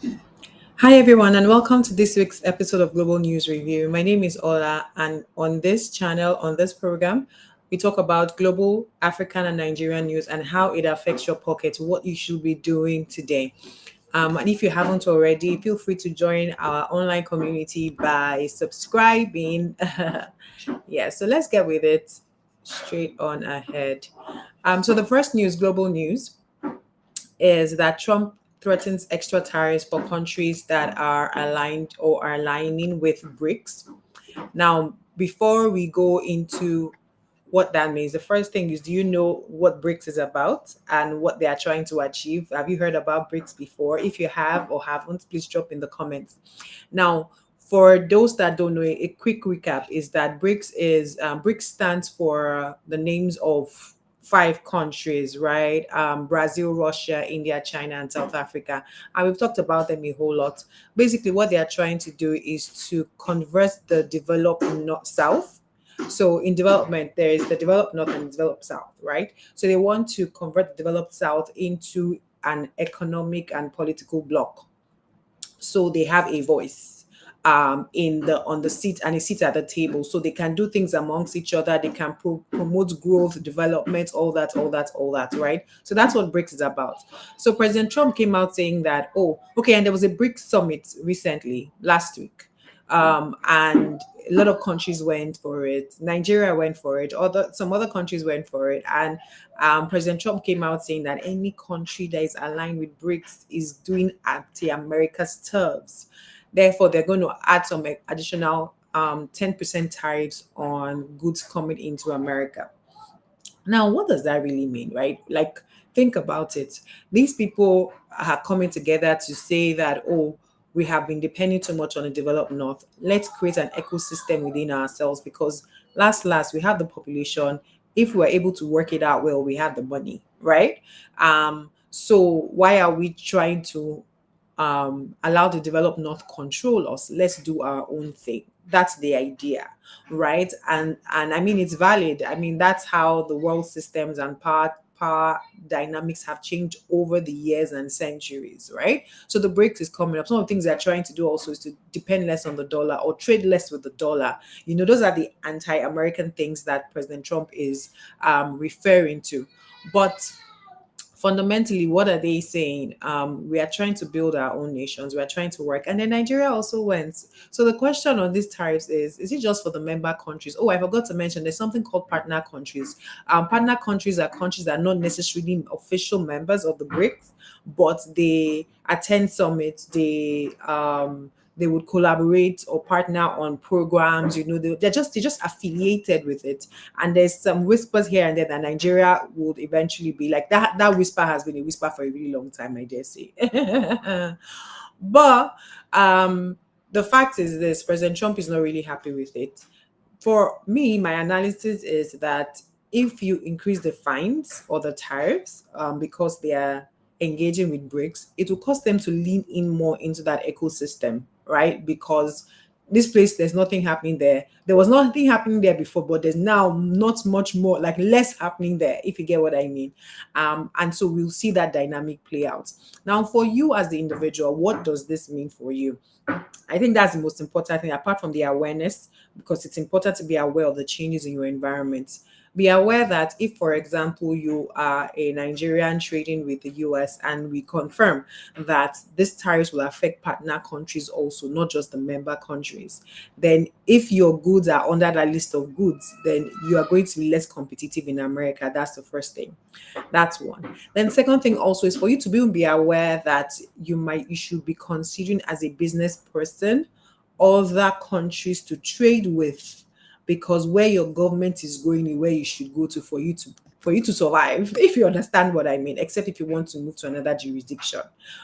Hi, everyone, and welcome to this week's episode of Global News Review. My name is Ola, and on this channel, on this program, we talk about global, African, and Nigerian news and how it affects your pocket, what you should be doing today. And if you haven't already, feel free to join our online community by subscribing. Yeah, so let's get with it straight on ahead. So the first news, global news, is that Trump threatens extra tariffs for countries that are aligned or are aligning with BRICS. Now, before we go into what that means, the first thing is, do you know what BRICS is about and what they are trying to achieve? Have you heard about BRICS before? If you have or haven't, please drop in the comments. Now, for those that don't know, a quick recap is that BRICS stands for the names of five countries, right? Brazil, Russia, India, China, and South Africa. And we've talked about them a whole lot. Basically, what they are trying to do is to convert the developed north south. So in development, there is the developed north and developed south, right? So they want to convert the developed south into an economic and political bloc, so they have a voice in the on the seat and a seat at the table, so they can do things amongst each other. They can promote growth, development, all that, right? So that's what BRICS is about. So President Trump came out saying that, oh, okay, and there was a BRICS summit recently last week, and a lot of countries went for it. Nigeria went for it. Some other countries went for it, and President Trump came out saying that any country that is aligned with BRICS is doing anti-America's terms. Therefore, they're going to add some additional 10% tariffs on goods coming into America. Now, what does that really mean, right? Like, think about it. These people are coming together to say that, oh, we have been depending too much on the developed north. Let's create an ecosystem within ourselves, because last we have the population. If we're able to work it out well, we have the money, right? So why are we trying to allow the developed north control us? Let's do our own thing. That's the idea, right? And I mean, it's valid. I mean, that's how the world systems and power dynamics have changed over the years and centuries, right? So the BRICS is coming up. Some of the things they're trying to do also is to depend less on the dollar or trade less with the dollar. You know, those are the anti-American things that President Trump is referring to. But fundamentally, what are they saying? We are trying to build our own nations. We are trying to work. And then Nigeria also went. So the question on these tariffs is it just for the member countries? Oh, I forgot to mention there's something called partner countries. Partner countries are countries that are not necessarily official members of the BRICS, but they attend summits. They would collaborate or partner on programs. You know, they're just affiliated with it. And there's some whispers here and there that Nigeria would eventually be like that. That whisper has been a whisper for a really long time, I dare say. But the fact is this: President Trump is not really happy with it. For me, my analysis is that if you increase the fines or the tariffs, because they are engaging with BRICS, it will cause them to lean in more into that ecosystem, right? Because this place, there's nothing happening there. There was nothing happening there before, but there's now not much more, like less happening there, if you get what I mean. And so we'll see that dynamic play out. Now, for you as the individual, what does this mean for you? I think that's the most important thing, apart from the awareness, because it's important to be aware of the changes in your environment. Be aware that if, for example, you are a Nigerian trading with the US and we confirm that this tariffs will affect partner countries also, not just the member countries, then if your goods are under that list of goods, then you are going to be less competitive in America. That's the first thing. That's one. Then second thing also is for you to be aware that you should be considering as a business person other countries to trade with, because where your government is going is where you should go to for you to survive, if you understand what I mean, except if you want to move to another jurisdiction,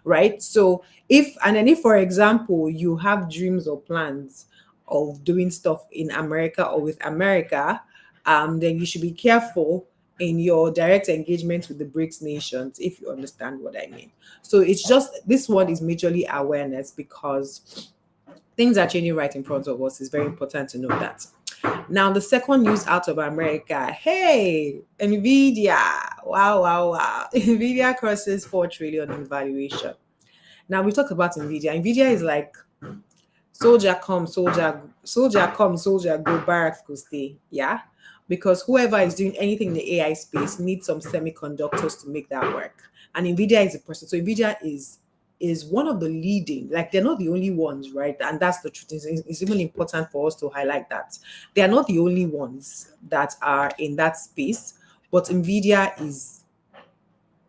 right? So if, for example, you have dreams or plans of doing stuff in America or with America, then you should be careful in your direct engagement with the BRICS nations, if you understand what I mean. So it's just, this one is majorly awareness, because things are changing right in front of us. It's very important to know that. Now, the second news out of America, hey, NVIDIA, wow, wow, wow. NVIDIA crosses 4 trillion in valuation. Now we talked about NVIDIA. NVIDIA is like soldier come, soldier come, soldier go, barracks go stay. Yeah. Because whoever is doing anything in the AI space needs some semiconductors to make that work. And NVIDIA is a person. So NVIDIA is one of the leading, like they're not the only ones, right? And that's the truth. It's even important for us to highlight that. They are not the only ones that are in that space, but NVIDIA is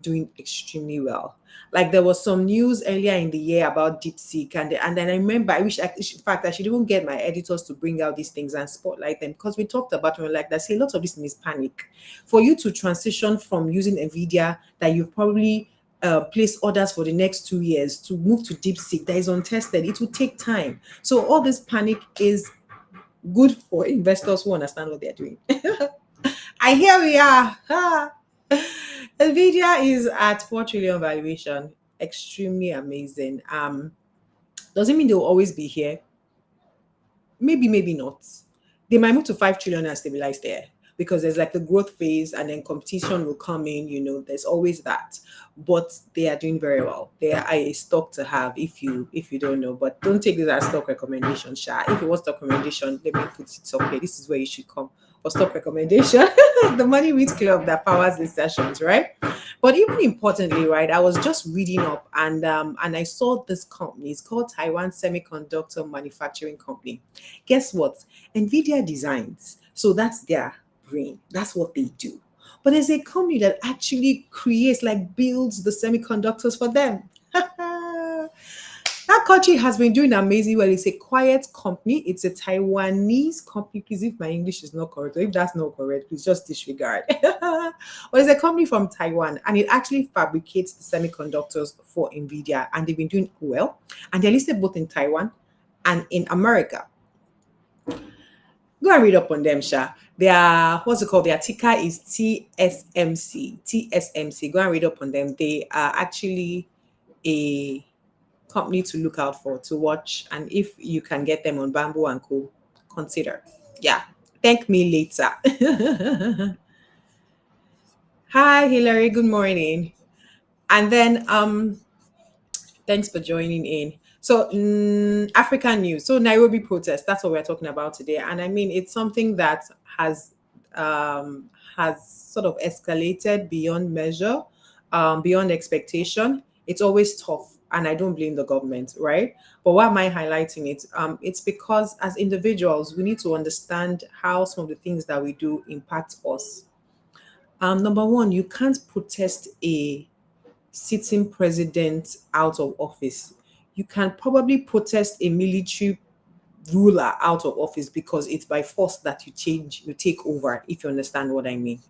doing extremely well. Like there was some news earlier in the year about DeepSeek, and then I remember I wish, in fact, I should even get my editors to bring out these things and spotlight them because we talked about them like that. See, a lot of this is panic. For you to transition from using NVIDIA that you've probably placed orders for the next 2 years to move to DeepSeek that is untested, it will take time. So all this panic is good for investors who understand what they're doing. And here we are. Nvidia is at 4 trillion valuation. Extremely amazing. Doesn't mean they'll always be here. Maybe, maybe not. They might move to 5 trillion and stabilize there because there's like the growth phase and then competition will come in, there's always that. But they are doing very well. They are a stock to have if you don't know. But don't take this as stock recommendation, Sha. If you want stock recommendation, let me put it up here. This is where you should come for stock recommendation. The Money Wheat Club that powers these sessions, right? But even importantly, right, I was just reading up and I saw this company. It's called Taiwan Semiconductor Manufacturing Company. Guess what? NVIDIA designs. So that's their brain. That's what they do. But there's a company that actually creates, like builds the semiconductors for them. That country has been doing amazing well. It's a quiet company. It's a Taiwanese company. Please, if my English is not correct, or if that's not correct, please just disregard. But it's a company from Taiwan, and it actually fabricates the semiconductors for NVIDIA, and they've been doing well. And they're listed both in Taiwan and in America. Go and read up on them, Sha. Their what's it called? Their ticker is TSMC. TSMC. Go and read up on them. They are actually a company to look out for, to watch, and if you can get them on Bamboo and Co, consider. Yeah. Thank me later. Hi, Hillary. Good morning. And then thanks for joining in. So, African news. So, Nairobi protest. That's what we're talking about today. And I mean, it's something that has sort of escalated beyond measure, beyond expectation. It's always tough, and I don't blame the government, right? But why am I highlighting it? It's because as individuals, we need to understand how some of the things that we do impact us. Number one, you can't protest a sitting president out of office. You can probably protest a military ruler out of office because it's by force that you take over, if you understand what I mean.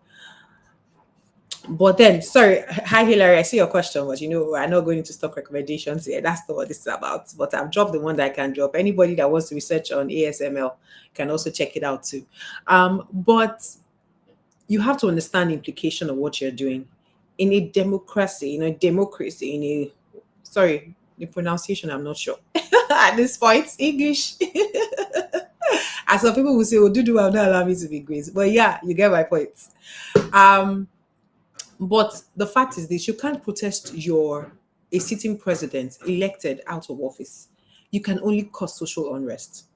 But then, sorry, hi Hillary, I see your question, but we're not going into stock recommendations here. That's not what this is about. But I've dropped the one that I can drop. Anybody that wants to research on ASML can also check it out too. But you have to understand the implication of what you're doing in a democracy, sorry, the pronunciation, I'm not sure. At this point, English. And some people will say, oh, Dudu will not allow me to be great. But yeah, you get my point. But the fact is this, you can't protest a sitting president elected out of office. You can only cause social unrest.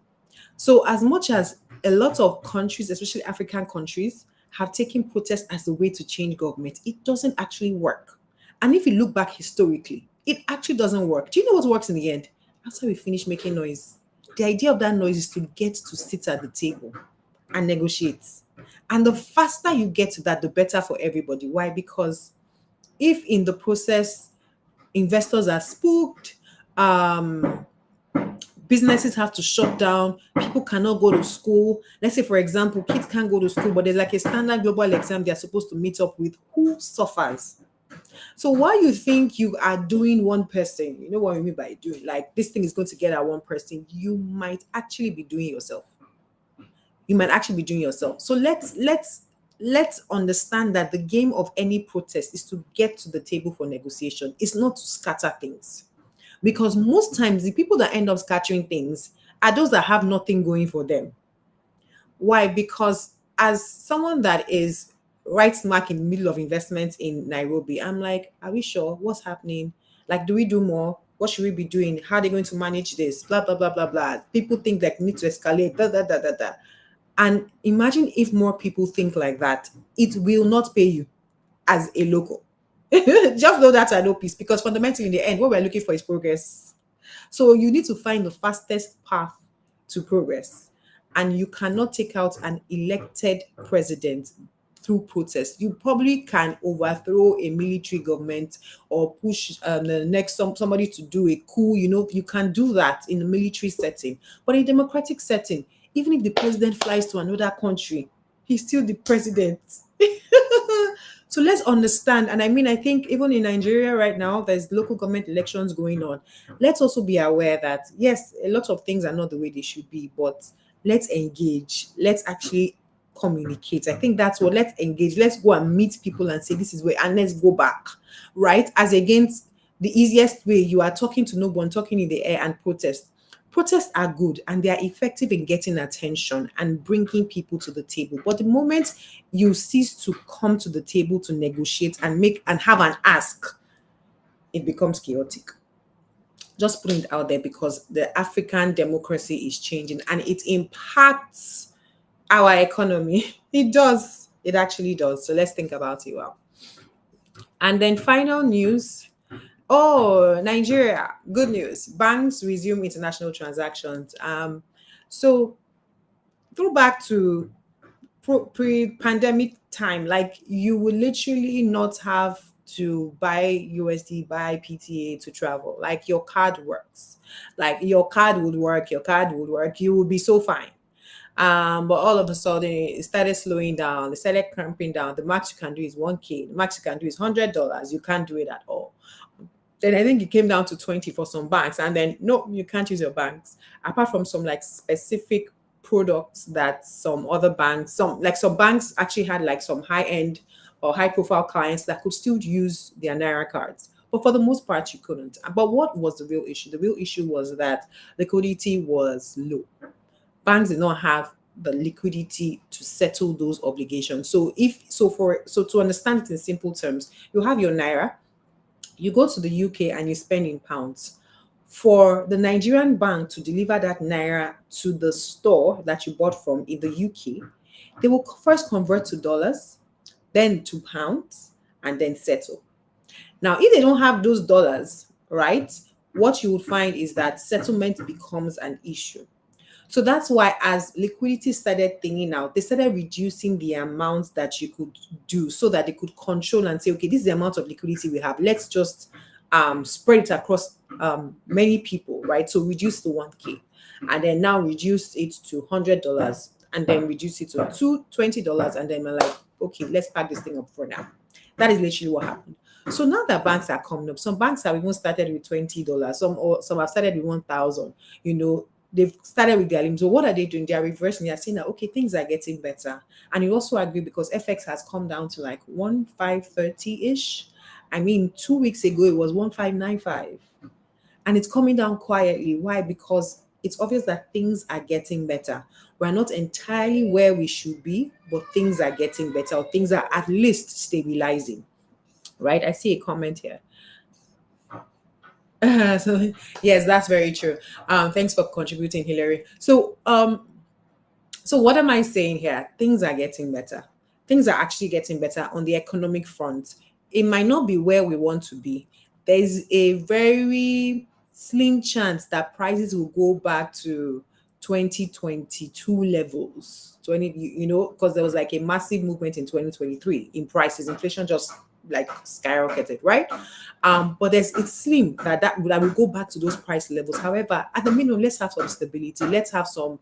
So as much as a lot of countries, especially African countries, have taken protest as a way to change government, it doesn't actually work. And if you look back historically, it actually doesn't work. Do you know what works in the end? After we finish making noise, the idea of that noise is to get to sit at the table and negotiate. And the faster you get to that, the better for everybody. Why? Because if in the process investors are spooked, businesses have to shut down, people cannot go to school. Let's say, for example, kids can't go to school, but there's like a standard global exam they're supposed to meet up with. Who suffers? So while you think you are doing one person, you know what I mean by doing, like this thing is going to get at one person, you might actually be doing yourself. So let's understand that the game of any protest is to get to the table for negotiation. It's not to scatter things. Because most times the people that end up scattering things are those that have nothing going for them. Why? Because as someone that is right smack in the middle of investments in Nairobi, I'm like, are we sure? What's happening? Like, do we do more? What should we be doing? How are they going to manage this? Blah blah blah blah blah. People think like need to escalate. Da da da da da. And imagine if more people think like that, it will not pay you as a local. Just know that I know peace, because fundamentally in the end, what we're looking for is progress. So you need to find the fastest path to progress. And you cannot take out an elected president through protest. You probably can overthrow a military government or push the next somebody to do a coup. You can do that in a military setting. But in a democratic setting, even if the president flies to another country, he's still the president. So let's understand. And I mean, I think even in Nigeria right now, there's local government elections going on. Let's also be aware that, yes, a lot of things are not the way they should be, but let's engage. Let's actually communicate. I think that's what, let's engage. Let's go and meet people and say, this is where, and let's go back, right? As against the easiest way, you are talking to no one, talking in the air and protest. Protests are good and they are effective in getting attention and bringing people to the table. But the moment you cease to come to the table to negotiate and make and have an ask, it becomes chaotic. Just putting it out there because the African democracy is changing and it impacts our economy. It does. It actually does. So let's think about it well. And then final news. Oh, Nigeria, good news. Banks resume international transactions. So go back to pre-pandemic time, like you would literally not have to buy USD, buy PTA to travel. Like your card works. Like your card would work, you would be so fine. But all of a sudden it started slowing down, it started cramping down. The max you can do is 1K, the max you can do is $100. You can't do it at all. Then I think it came down to 20 for some banks. And then no, you can't use your banks apart from some like specific products that some other banks, some banks actually had like some high-end or high-profile clients that could still use their Naira cards. But for the most part, you couldn't. But what was the real issue? The real issue was that liquidity was low. Banks did not have the liquidity to settle those obligations. So to understand it in simple terms, you have your Naira, you go to the UK and you spend in pounds. For the Nigerian bank to deliver that Naira to the store that you bought from in the UK, they will first convert to dollars, then to pounds, and then settle. Now, if they don't have those dollars, right, what you will find is that settlement becomes an issue. So that's why as liquidity started thinning out, they started reducing the amounts that you could do so that they could control and say, okay, this is the amount of liquidity we have. Let's just spread it across many people, right? So reduce the 1K and then now reduce it to $100 and then reduce it to $20 and then we're like, okay, let's pack this thing up for now. That is literally what happened. So now that banks are coming up, some banks have even started with $20, some have started with 1,000, they've started with their limits. So what are they doing? They are reversing. They are saying that, okay, things are getting better. And you also agree because FX has come down to like 1,530-ish. I mean, 2 weeks ago, it was 1,595. And it's coming down quietly. Why? Because it's obvious that things are getting better. We're not entirely where we should be, but things are getting better, or things are at least stabilizing. Right? I see a comment here. So yes, that's very true. Thanks for contributing, Hillary. So what am I saying here? Things are getting better. Things are actually getting better on the economic front. It might not be where we want to be. There's a very slim chance that prices will go back to 2022 levels. Because there was like a massive movement in 2023 in prices. Inflation just like skyrocketed, right? But it's slim that will go back to those price levels. However, at the minimum, let's have some stability. Let's have some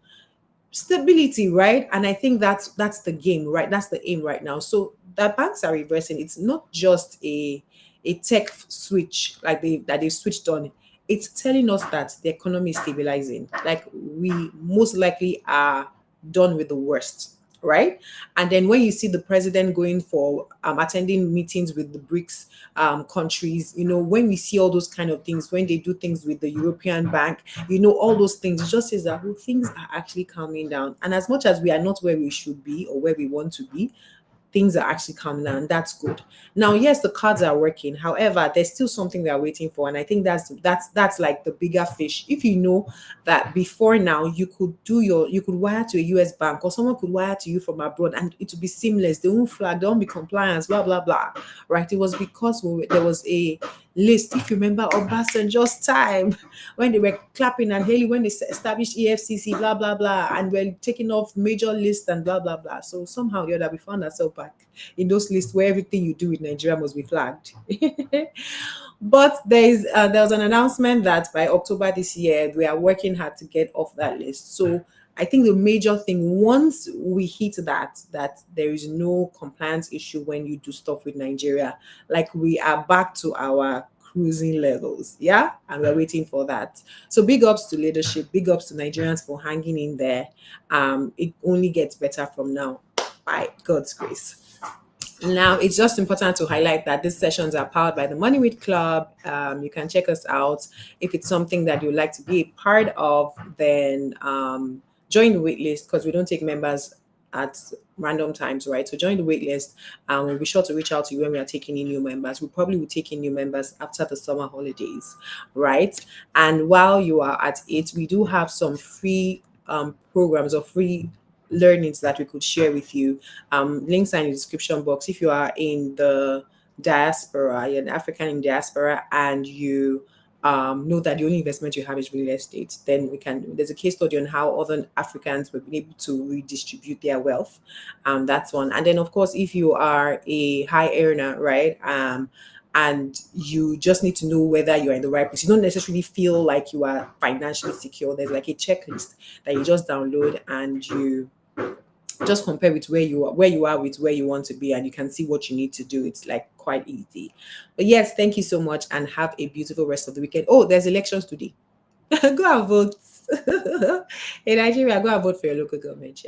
stability, right? And I think that's the game, right? That's the aim right now. So that banks are reversing. It's not just a tech switch that they switched on. It's telling us that the economy is stabilizing. Like we most likely are done with the worst, right? And then when you see the president going for attending meetings with the BRICS countries, when we see all those kind of things, when they do things with the European Bank, all those things, it just says that things are actually calming down. And as much as we are not where we should be or where we want to be, things are actually calming down. That's good. Now, yes, the cards are working. However, there's still something we are waiting for, and I think that's like the bigger fish. If you know that before now you could wire to a US bank, or someone could wire to you from abroad, and it would be seamless. They won't flag, they won't be compliance, blah blah blah. Right? It was because there was a list. If you remember Obasanjo's time, when they were clapping and hailing when they established EFCC, blah blah blah, and we're taking off major lists and blah blah blah. So somehow or the other, we found ourselves back in those lists where everything you do in Nigeria must be flagged. But there was an announcement that by October this year, we are working hard to get off that list. So I think the major thing, once we hit that there is no compliance issue when you do stuff with Nigeria, like we are back to our cruising levels. Yeah. And we're waiting for that. So big ups to leadership, big ups to Nigerians for hanging in there. It only gets better from now, by God's grace. Now, it's just important to highlight that these sessions are powered by the Money with Club. You can check us out. If it's something that you'd like to be a part of, then join the wait list, because we don't take members at random times, right? So join the wait list, and we'll be sure to reach out to you when we are taking in new members. We probably will take in new members after the summer holidays, right? And while you are at it, we do have some free programs or free learnings that we could share with you. Links are in the description box. If you are in the diaspora, you're an African in diaspora, and you know that the only investment you have is real estate, then there's a case study on how other Africans were able to redistribute their wealth. That's one. And then, of course, if you are a high earner, right? And you just need to know whether you're in the right place. You don't necessarily feel like you are financially secure. There's like a checklist that you just download, and you just compare with where you are with where you want to be, and you can see what you need to do. It's like quite easy. But yes, thank you so much, and have a beautiful rest of the weekend. Oh, there's elections today. Go and vote. In Nigeria, go and vote for your local government chair.